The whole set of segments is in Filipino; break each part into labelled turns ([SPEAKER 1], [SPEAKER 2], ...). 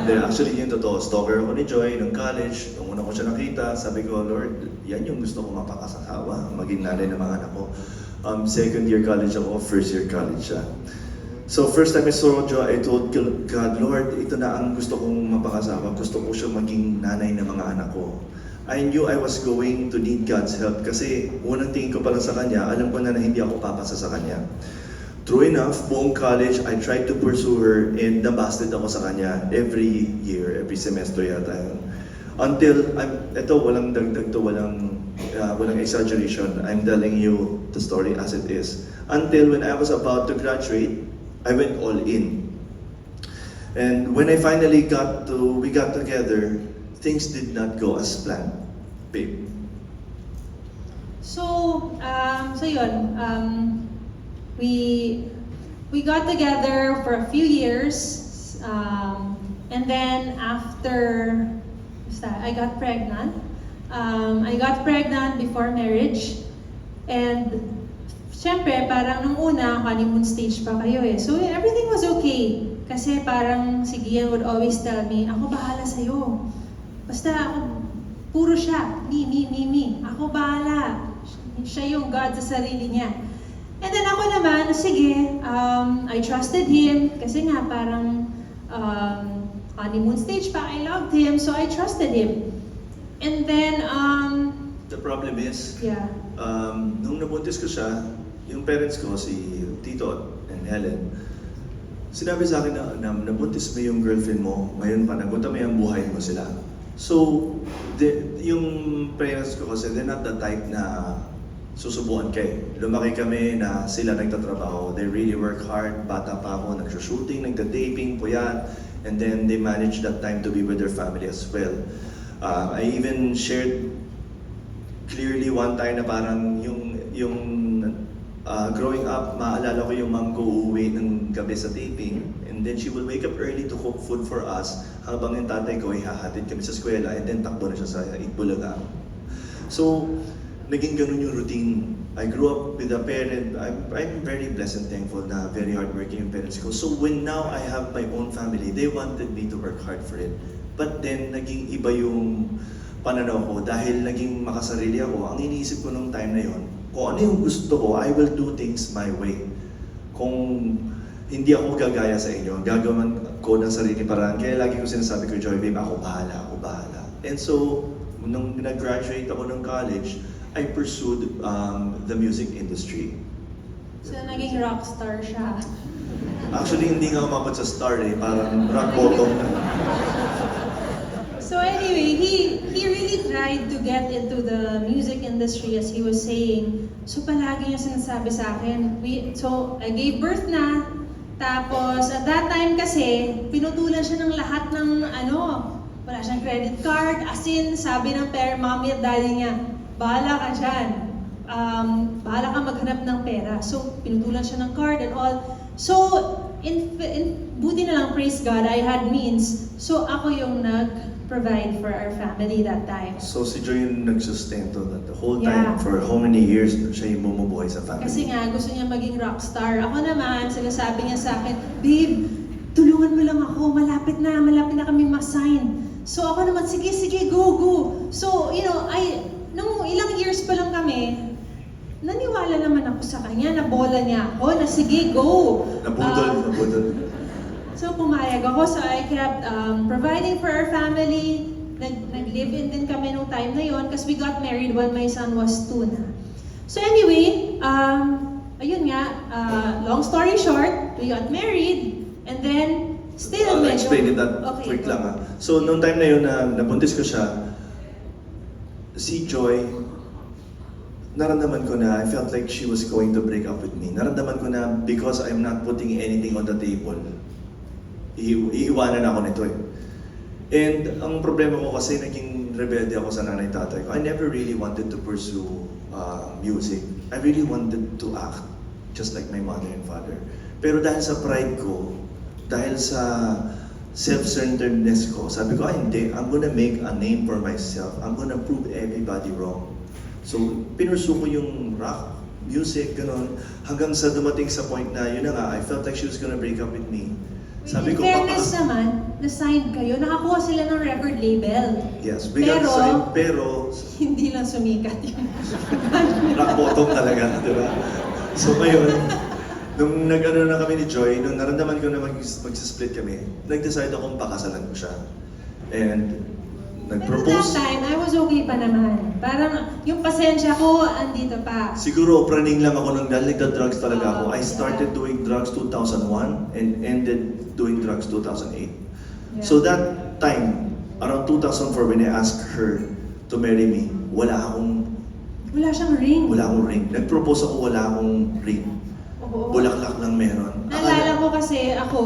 [SPEAKER 1] Then actually yung totoo, stalker ako ni Joy nung college. Nung una ko siya nakita, sabi ko, Lord, yan yung gusto ko mapakasawa, maging nanay ng mga anak ko. Second year college ako, first year college siya. So first time I saw Joy, I told God, Lord, ito na ang gusto kong mapakasawa. Gusto ko siya maging nanay ng mga anak ko. I knew I was going to need God's help kasi unang tingin ko pa lang sa Kanya, alam ko na hindi ako papasa sa Kanya. True enough, buong college, I tried to pursue her and nabasted ako sa kanya every year, every semester yata yun. Until, ito walang dagdag to, walang exaggeration. I'm telling you the story as it is. Until when I was about to graduate, I went all in. And when we got together, things did not go as planned, babe.
[SPEAKER 2] So yun, we got together for a few years, and then after I got pregnant. I got pregnant before marriage, and syempre parang nung una honeymoon stage pa kayo eh. So everything was okay. Kasi parang si Gian would always tell me, ako bahala sa'yo. Basta ako, puro siya, me. Ako bahala. Siya yung God sa sarili niya. And then ako naman, sige, I trusted him kasi nga parang honeymoon stage pa, I loved him, so I trusted him. And then,
[SPEAKER 1] The problem is,
[SPEAKER 2] yeah.
[SPEAKER 1] Nung nabuntis ko siya, yung parents ko, si Tito and Helen, sinabi sa akin na nabuntis mo yung girlfriend mo, ngayon pa, nagutamay ang buhay mo sila. So, yung parents ko kasi, they're not the type na susubuan kay. Lumaki kami na sila nagtatrabaho. They really work hard. Bata pa ako, nagsushooting, nagtataping, puyat. And then they manage that time to be with their family as well. I even shared clearly one time na parang yung growing up, maalala ko yung mom ko uuwi ng gabi sa taping. And then she will wake up early to cook food for us habang yung tatay ko ihahatid kami sa eskwela and then takbo na siya sa Itbulaga. So, naging ganun yung routine. I grew up with a parent. I'm very blessed and thankful na very hardworking yung parents ko. So when now I have my own family, they wanted me to work hard for it. But then, naging iba yung pananaw ko dahil naging makasarili ako. Ang iniisip ko nung time na yon, kung ano yung gusto ko, I will do things my way. Kung hindi ako gagaya sa inyo, gagawin ko ng sarili paraan. Kaya lagi ko sinasabi ko, Joy, babe, ako bahala. And so, nung nag-graduate ako ng college, I pursued the music industry.
[SPEAKER 2] So naging rockstar siya.
[SPEAKER 1] Actually, hindi nga umabot sa star eh, parang rock bottom na.
[SPEAKER 2] So anyway, he really tried to get into the music industry as he was saying. So palagi niya sinasabi sa akin, so I gave birth na, tapos at that time kasi, pinutulan siya ng lahat ng wala siyang credit card, as in, sabi ng mommy at daddy niya, bahala ka dyan. Bahala ka maghanap ng pera. So, pinutulan siya ng card and all. So, buti na lang, praise God, I had means. So, ako yung nag-provide for our family that time.
[SPEAKER 1] So si Joy yung nagsustento the whole time, for how many years siya yung bumubuhay sa family?
[SPEAKER 2] Kasi nga, gusto niya maging rockstar. Ako naman, sinasabi niya sa akin, babe, tulungan mo lang ako, malapit na kami ma-sign. So ako naman, sige, go. So, nung ilang years pa lang kami, naniwala naman ako sa kanya, nabola niya ako, na sige, go.
[SPEAKER 1] Nabudol.
[SPEAKER 2] So pumayag ako, so I kept providing for our family. Nag-live-in din kami nung time na yon kasi we got married when my son was 2 na. So anyway, ayun nga, long story short, we got married, and then still
[SPEAKER 1] I'll explain it that quick lang ha. So nung time na yun na nabuntis ko siya, si Joy, naramdaman ko na I felt like she was going to break up with me. Naramdaman ko na because I'm not putting anything on the table, iiwanan ako nito eh. And ang problema ko kasi naging rebelde ako sa nanay tatay ko. I never really wanted to pursue music. I really wanted to act just like my mother and father. Pero dahil sa pride ko, dahil sa self-centeredness ko, sabi ko, hindi, I'm gonna make a name for myself. I'm gonna prove everybody wrong. So, pinursu ko yung rock, music, gano'n, hanggang sa dumating sa point na, yun na nga, I felt like she was gonna break up with me. Sabi ko,
[SPEAKER 2] In fairness naman, na-sign kayo, nakakuha sila ng record label.
[SPEAKER 1] Yes, we got
[SPEAKER 2] Pero-
[SPEAKER 1] signed, pero
[SPEAKER 2] Hindi lang sumikat yun.
[SPEAKER 1] rock bottom talaga, di ba? So ngayon, nung nag-ano na kami ni Joy, nung naramdaman ko na mag-split kami, nag-decide akong pakasalan ko siya. And
[SPEAKER 2] Pero that
[SPEAKER 1] nag-propose.
[SPEAKER 2] time, I was okay pa naman. Parang yung pasensya ko, andito pa.
[SPEAKER 1] Siguro praning lang ako nung dahil nagda-drugs talaga ako. I
[SPEAKER 2] Yeah.
[SPEAKER 1] started doing drugs 2001 and ended doing drugs 2008.
[SPEAKER 2] Yeah.
[SPEAKER 1] So that time, around 2004 when I asked her to marry me, wala akong ring. Nag-propose ako, wala akong ring.
[SPEAKER 2] Oo.
[SPEAKER 1] Bulaklak lang meron.
[SPEAKER 2] Naalala ko kasi ako,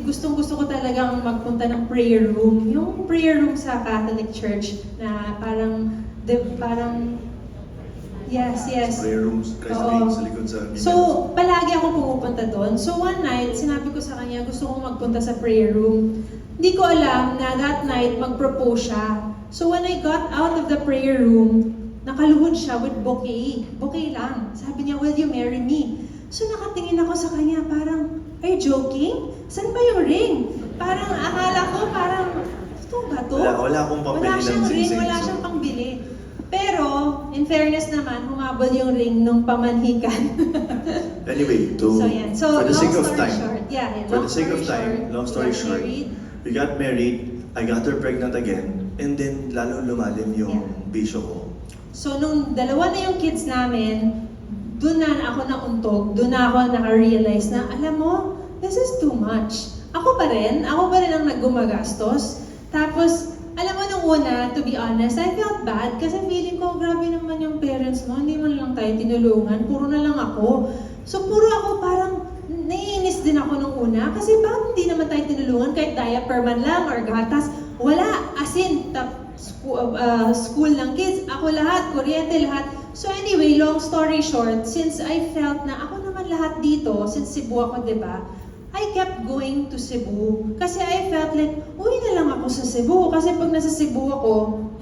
[SPEAKER 2] gustong-gusto ko talagang magpunta ng prayer room. Yung prayer room sa Catholic Church na parang yes.
[SPEAKER 1] Prayer rooms, Christ
[SPEAKER 2] Oo.
[SPEAKER 1] King, sa likod sa
[SPEAKER 2] So, palagi akong pumupunta doon. So, one night, sinabi ko sa kanya, gusto kong magpunta sa prayer room. Hindi ko alam na that night, mag-propose siya. So, when I got out of the prayer room, nakaluhod siya with bouquet. Bouquet lang. Sabi niya, will you marry me? So, nakatingin ako sa kanya, parang, are you joking? Saan ba yung ring? Parang, akala ko, totoo ba to?
[SPEAKER 1] Wala akong pambili
[SPEAKER 2] Wala
[SPEAKER 1] ng
[SPEAKER 2] siyang ring,
[SPEAKER 1] singsing.
[SPEAKER 2] wala siyang pangbili. Pero, in fairness naman, humabol yung ring nung pamanhikan.
[SPEAKER 1] Anyway,
[SPEAKER 2] So, yan. So,
[SPEAKER 1] for the
[SPEAKER 2] long
[SPEAKER 1] sake of
[SPEAKER 2] story
[SPEAKER 1] time,
[SPEAKER 2] short, yeah,
[SPEAKER 1] for the sake of time, long story
[SPEAKER 2] we got
[SPEAKER 1] short,
[SPEAKER 2] married.
[SPEAKER 1] we got married, I got her pregnant again, and then lalo lumalim yung bisyo ko.
[SPEAKER 2] So, nung dalawa na yung kids namin, doon na ako nauntog, doon na ako naka-realize na, alam mo, this is too much. Ako pa rin ang naggumagastos. Tapos, alam mo nung una, to be honest, I felt bad kasi feeling ko, grabe naman yung parents mo, hindi man lang tayo tinulungan, puro na lang ako. So, puro ako parang, naiinis din ako nung una kasi bakit hindi naman tayo tinulungan kahit diaper man lang or gatas. Wala, as in, school ng kids, ako lahat, kuryente lahat. So anyway, long story short, since I felt na ako naman lahat dito, since Cebu ako, di ba? I kept going to Cebu kasi I felt like, uwi na lang ako sa Cebu kasi pag nasa Cebu ako,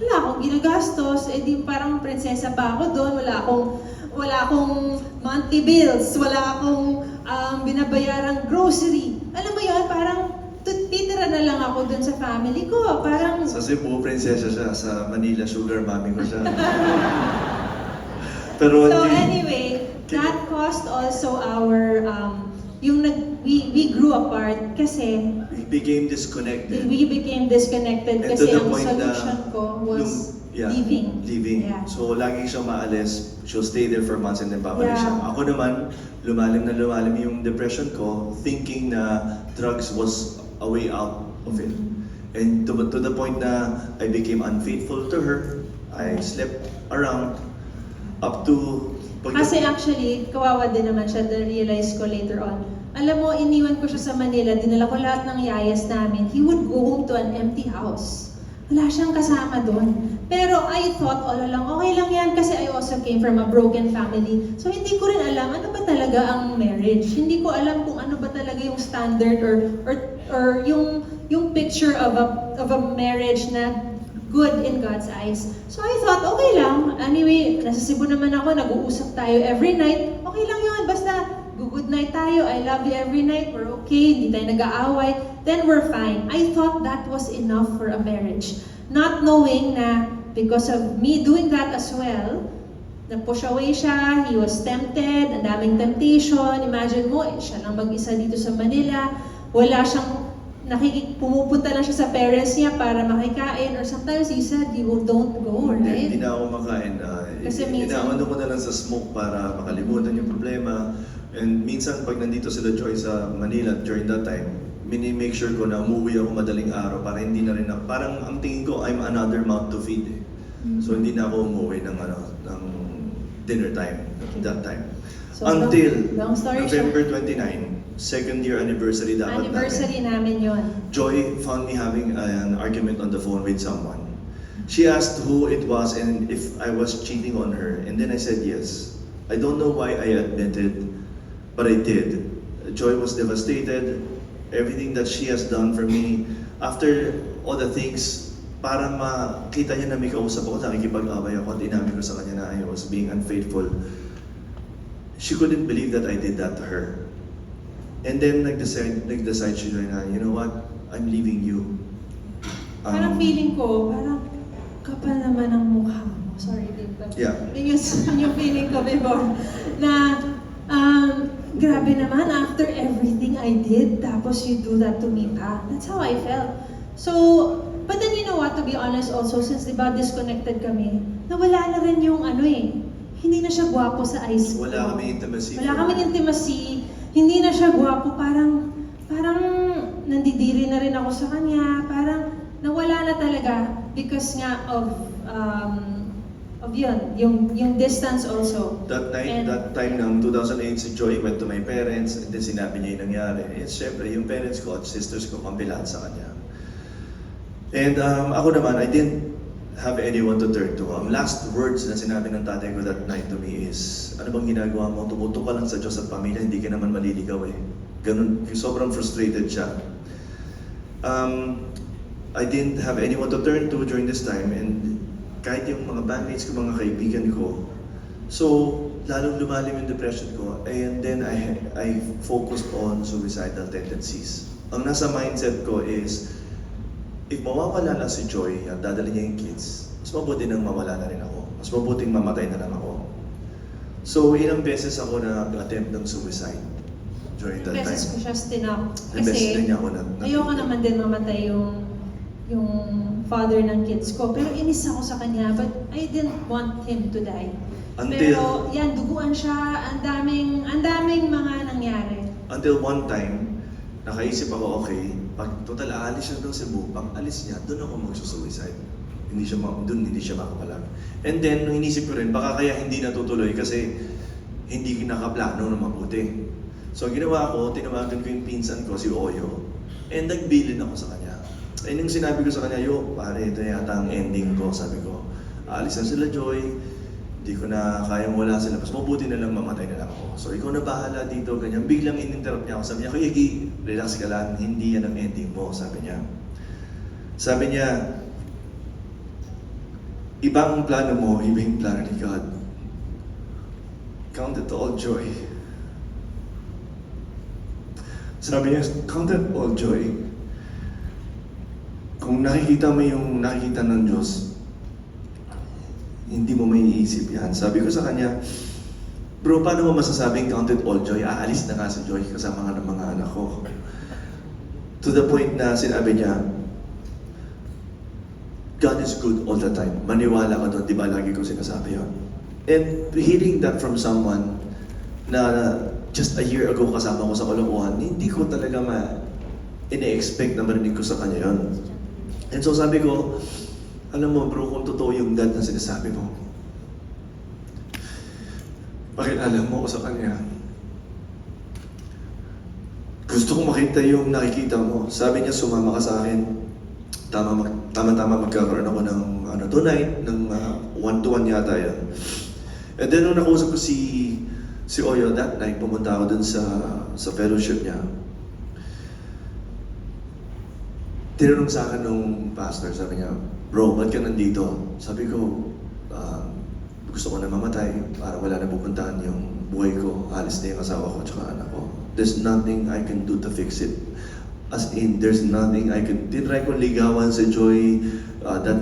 [SPEAKER 2] wala akong ginagastos, eh di parang prinsesa pa ako doon, wala akong monthly bills, wala akong binabayarang grocery. Alam mo yun, parang titira na lang ako dun sa family ko. Parang,
[SPEAKER 1] Sa Cebu, prinsesa siya. Sa Manila, sugar mommy ko siya. Pero
[SPEAKER 2] so
[SPEAKER 1] hindi-
[SPEAKER 2] anyway, that caused also our, we grew apart kasi
[SPEAKER 1] we became disconnected.
[SPEAKER 2] we became disconnected
[SPEAKER 1] And
[SPEAKER 2] kasi
[SPEAKER 1] to the
[SPEAKER 2] ang
[SPEAKER 1] point na
[SPEAKER 2] solution ko was leaving.
[SPEAKER 1] Leaving.
[SPEAKER 2] Yeah.
[SPEAKER 1] So, lagi siyang maalis. She'll stay there for months and then babalik
[SPEAKER 2] Yeah.
[SPEAKER 1] siya. Ako naman, lumalim na lumalim yung depression ko, thinking na drugs was a way out of it. And to the point na I became unfaithful to her. I slept around up to...
[SPEAKER 2] Kasi actually, kawawa din naman siya, na-realize ko later on. Alam mo, iniwan ko siya sa Manila, dinala ko lahat ng yayas namin. He would go home to an empty house. Wala siyang kasama doon. Pero I thought all along, okay lang yan kasi I also came from a broken family. So hindi ko rin alam ano ba talaga ang marriage. Hindi ko alam kung ano ba talaga yung standard or yung picture of a marriage na good in God's eyes. So I thought, okay lang. Anyway, nasa Cebu naman ako, nag-uusap tayo every night. Okay lang yun, basta good night tayo, I love you every night, we're okay, hindi tayo nag-aaway, then we're fine. I thought that was enough for a marriage. Not knowing na because of me doing that as well, na-push away siya, he was tempted, ang daming temptation. Imagine mo, siya lang mag-isa dito sa Manila, wala siyang pumupunta lang siya sa parents niya para makikain, or sometimes he said, you don't go, right?
[SPEAKER 1] Hindi na ako makain.
[SPEAKER 2] Kasi minsan-
[SPEAKER 1] Inaano ko na lang sa smoke para makalimutan yung problema. And minsan pag nandito sila Joy sa Manila during that time, mini-make sure ko na umuwi ako madaling araw para hindi na rin ako, parang ang tingin ko I'm another mouth to feed eh. So hindi na ako umuwi ng dinner time that time.
[SPEAKER 2] So,
[SPEAKER 1] Until
[SPEAKER 2] long story
[SPEAKER 1] November 29, second year anniversary dapat
[SPEAKER 2] Anniversary namin yon.
[SPEAKER 1] Joy found me having an argument on the phone with someone. She asked who it was and if I was cheating on her, and then I said yes. I don't know why I admitted, but I did. Joy was devastated. Everything that she has done for me, after all the things, para makita niya na may kausap ako, nakikipag-away ako at inamin ko sa kanya na I was being unfaithful. She couldn't believe that I did that to her. And then nag-decide si Joy na, you know what, I'm leaving you.
[SPEAKER 2] Parang feeling ko, parang kapal naman ang mukha mo. Sorry, Tito.
[SPEAKER 1] Yeah.
[SPEAKER 2] Yun yung feeling ko before. Na, grabe naman, after everything I did, tapos you do that to me pa. That's how I felt. So, but then you know what, to be honest also, since diba disconnected kami, nawala na rin yung ano eh, hindi na siya gwapo sa eyes ko.
[SPEAKER 1] Wala kami intimacy.
[SPEAKER 2] Wala kami intimacy, hindi na siya gwapo, parang nandidiri na rin ako sa kanya, parang nawala na talaga because nga of yun, yung distance also.
[SPEAKER 1] That
[SPEAKER 2] And-
[SPEAKER 1] time ng 2008, si Joy went to my parents and then sinabi niya yung nangyari. And syempre, yung parents ko at sisters ko kampilan sa kanya. And ako naman, I didn't have anyone to turn to. Ang last words na sinabi ng tatay ko that night to me is, ano bang ginagawa mo? Tumutok ka lang sa Diyos at pamilya, hindi ka naman maliligaw eh. Ganun, sobrang frustrated siya. I didn't have anyone to turn to during this time and kahit yung mga bandmates ko, mga kaibigan ko. So, lalong lumalim yung depression ko and then I focused on suicidal tendencies. Ang nasa mindset ko is, if mawawala na si Joy at dadali niya yung kids, mas mabuti nang mawala na rin ako. Mas mabuting mamatay na lang ako. So, ilang beses ako na-attempt ng suicide during that time.
[SPEAKER 2] Beses ko siya stinap.
[SPEAKER 1] Ilang beses din niya ako
[SPEAKER 2] Ayoko naman din mamatay yung father ng kids ko. Pero inis ako sa kanya, but I didn't want him to die. Pero yan, duguan siya, ang daming mga nangyari.
[SPEAKER 1] Until one time, nakaisip ako, okay, pag total aalis siya doon sa Cebu, pag alis niya, doon ako magsusuicide. Hindi siya makapalag. And then, nung inisip ko rin, baka kaya hindi natutuloy kasi hindi nakaplano na mabuti. So, ginawa ko, tinawagan ko yung pinsan ko, si Oyo, and nagbilin ako sa kanya. And yung sinabi ko sa kanya, yo, pare, ito yata ang ending ko. Sabi ko, aalis na sila, Joy. Hindi ko na kayang wala sila. Mas mabuti na lang mamatay na lang ako. So, ikaw na bahala dito, ganyan. Biglang in-interrupt niya ako. Sabi niya, Kuya Gi, relax ka lang. Hindi yan ang ending mo, sabi niya. Sabi niya, iba ang plano mo, iba yung plano ni God. Count it all joy. Sabi niya, count it all joy. Kung nakikita mo yung nakikita ng Diyos, hindi mo may iisip yan. Sabi ko sa kanya, bro, paano mo masasabing count it all joy? Aalis na nga si Joy kasama nga ng mga anak ko. To the point na sinabi niya, God is good all the time. Maniwala ka doon, di ba lagi ko sinasabi yun? And hearing that from someone na just a year ago kasama ko sa Kalokohan, hindi ko talaga ine-expect na marinig ko sa kanya yun. And so sabi ko, alam mo bro, kung totoo yung God na sinasabi mo, pakilala mo ako sa kanya. Gusto kong makita yung nakikita mo. Sabi niya, sumama ka sa akin. Tama-tama magkakaroon ako ng tonight, ng 1-to-1 yata yan. And then nung nakausap ko si Oyo that night, pumunta ako dun sa fellowship niya. Tinanong sa akin nung pastor, sabi niya, bro, ba't ka nandito? Sabi ko, gusto ko na mamatay para wala na pupuntahan yung buhay ko. Alis na yung asawa ko at anak ko. There's nothing I can do to fix it. As in, there's nothing I can... Tinry ko ligawan si Joy that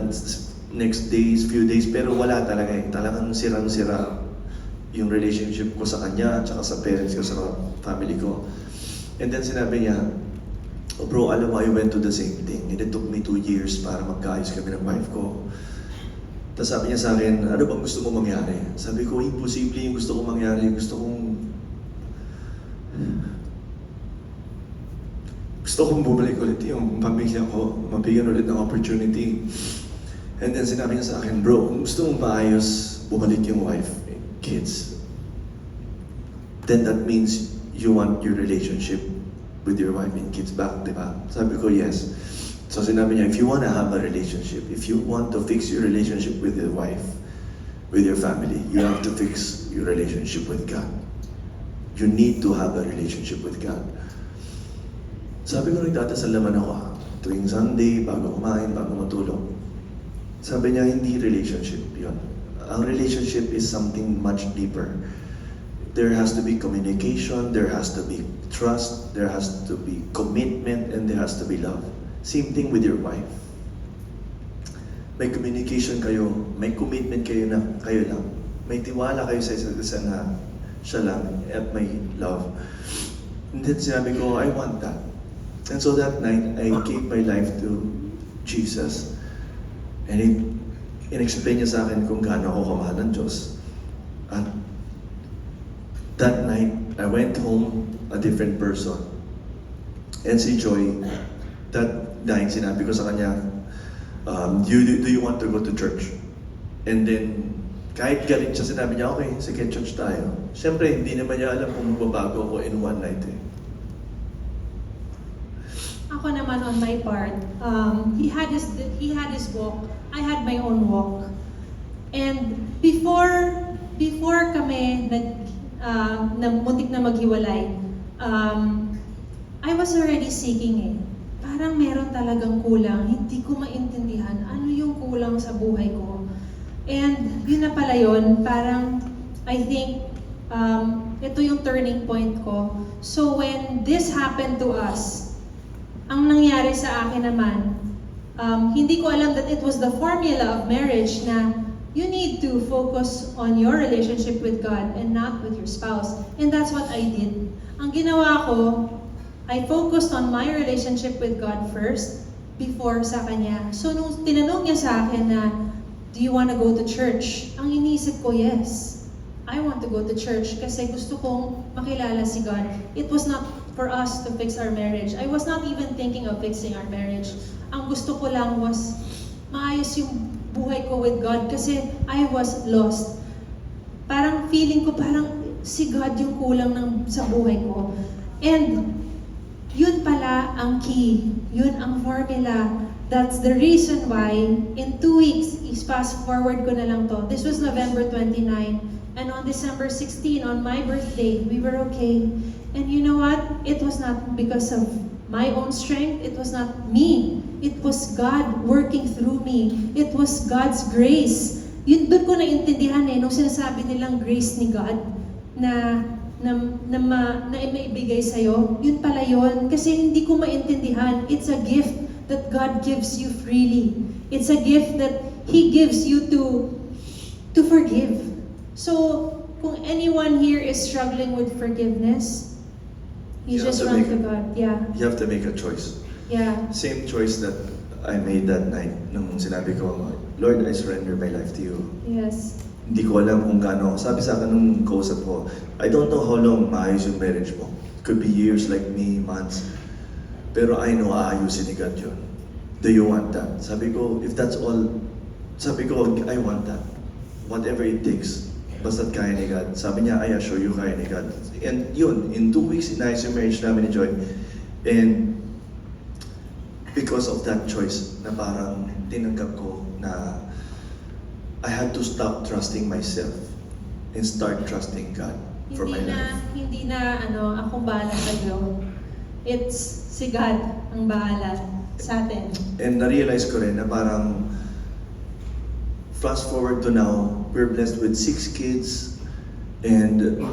[SPEAKER 1] next few days, pero wala talaga eh. Talagang sirang-sira yung relationship ko sa kanya at sa parents ko, sa family ko. And then sinabi niya, oh bro, alam mo, I went to the same thing. And it took me 2 years para magkaayos kami ng wife ko. Tapos sabi niya sa akin, ano bang gusto mo mangyari? Sabi ko, imposible yung gusto kong mangyari. Gusto kong bumalik ulit yung pamilya ko, mabigyan ulit ng opportunity. And then sinabi niya sa akin, bro, kung gusto mong maayos, bumalik yung wife, kids, then that means you want your relationship with your wife and kids back, di ba? Sabi ko, yes. So sinabi niya, if you want to have a relationship, if you want to fix your relationship with your wife, with your family, you have to fix your relationship with God. You need to have a relationship with God. Sabi ko, nagdadasal naman ako tuwing Sunday, bago kumain, bago matulog. Sabi niya, hindi relationship yun. Ang relationship is something much deeper. there has to be communication, there has to be trust, there has to be commitment, and there has to be love. Same thing with your wife. May communication kayo, may commitment kayo na kayo lang. May tiwala kayo sa isa't isa na siya lang, at may love. And then sinabi ko, I want that. And so that night, I gave my life to Jesus. And in-explain niya sa akin kung gaano ako kamahal ng Diyos. At that night, I went home a different person. And si Joy, that night, sinabi ko sa kanya, do you want to go to church? And then, kahit galit siya, sinabi niya, okay, sige, church tayo. Siyempre, hindi naman niya alam kung magbabago ako in one night eh.
[SPEAKER 2] Ako naman on my part, he had his walk, I had my own walk. And before kami muntik na maghiwalay, I was already seeking eh. Parang meron talagang kulang, hindi ko maintindihan ano yung kulang sa buhay ko. And yun na pala yun, parang I think ito yung turning point ko. So when this happened to us, ang nangyari sa akin naman, hindi ko alam that it was the formula of marriage na you need to focus on your relationship with God and not with your spouse. And that's what I did. Ang ginawa ko, I focused on my relationship with God first before sa Kanya. So nung tinanong niya sa akin na, do you want to go to church? Ang iniisip ko, yes. I want to go to church kasi gusto kong makilala si God. It was not for us to fix our marriage. I was not even thinking of fixing our marriage. Ang gusto ko lang was maayos yung buhay ko with God kasi I was lost. Parang feeling ko parang si God yung kulang sa buhay ko. And yun pala ang key. Yun ang formula. That's the reason why in 2 weeks, fast forward ko na lang to. This was November 29. And on December 16, on my birthday, we were okay. And you know what? It was not because of my own strength. It was not me. It was God working through me. It was God's grace. Yun doon ko naintindihan nung sinasabi nilang grace ni God na maibigay sa'yo. Yun pala yun. Kasi hindi ko maintindihan. It's a gift that God gives you freely. It's a gift that He gives you to forgive. So, kung anyone here is struggling with forgiveness, you just run to God. Yeah.
[SPEAKER 1] You have to make a choice.
[SPEAKER 2] Yeah.
[SPEAKER 1] Same choice that I made that night nung sinabi ko, Lord, I surrender my life to you.
[SPEAKER 2] Yes.
[SPEAKER 1] Hindi ko alam kung gaano. Sabi sa akin nung kausap ko, I don't know how long maayos yung marriage mo. Could be years like me, months. Pero I know aayusin ni God yun. Do you want that? Sabi ko, if that's all, sabi ko, I want that. Whatever it takes. Basta't kaya ni God. Sabi niya, I assure you, kaya ni God. And yun, in 2 weeks, inayos yung marriage namin ni Joy. And because of that choice, na parang tinanggap ko na I had to stop trusting myself and start trusting God for my life.
[SPEAKER 2] Hindi na akong bahala sa'yo. It's si God ang bahala sa atin.
[SPEAKER 1] And na-realize ko rin na parang fast forward to now, we're blessed with 6 kids, and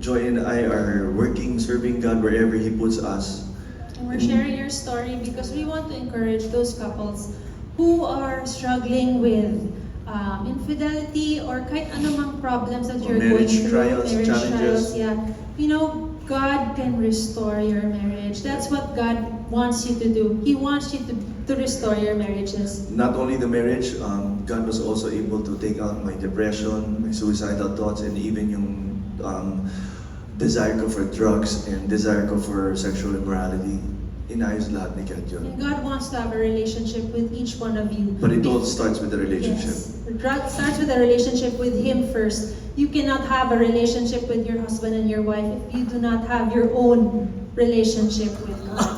[SPEAKER 1] Joy and I are working, serving God wherever He puts us.
[SPEAKER 2] And we're sharing your story because we want to encourage those couples who are struggling with infidelity or kahit anumang problems that you're going
[SPEAKER 1] Marriage
[SPEAKER 2] through.
[SPEAKER 1] trials, challenges.
[SPEAKER 2] Yeah. You know, God can restore your marriage. That's what God wants you to do. He wants you to restore your marriages.
[SPEAKER 1] Not only the marriage, God was also able to take out my depression, my suicidal thoughts, and even yung desire ko for drugs and desire ko for sexual immorality. Inayos lahat ni God yun.
[SPEAKER 2] And God wants to have a relationship with each one of you.
[SPEAKER 1] But it all starts with the relationship.
[SPEAKER 2] Yes. It starts with a relationship with Him first. You cannot have a relationship with your husband and your wife if you do not have your own relationship with God.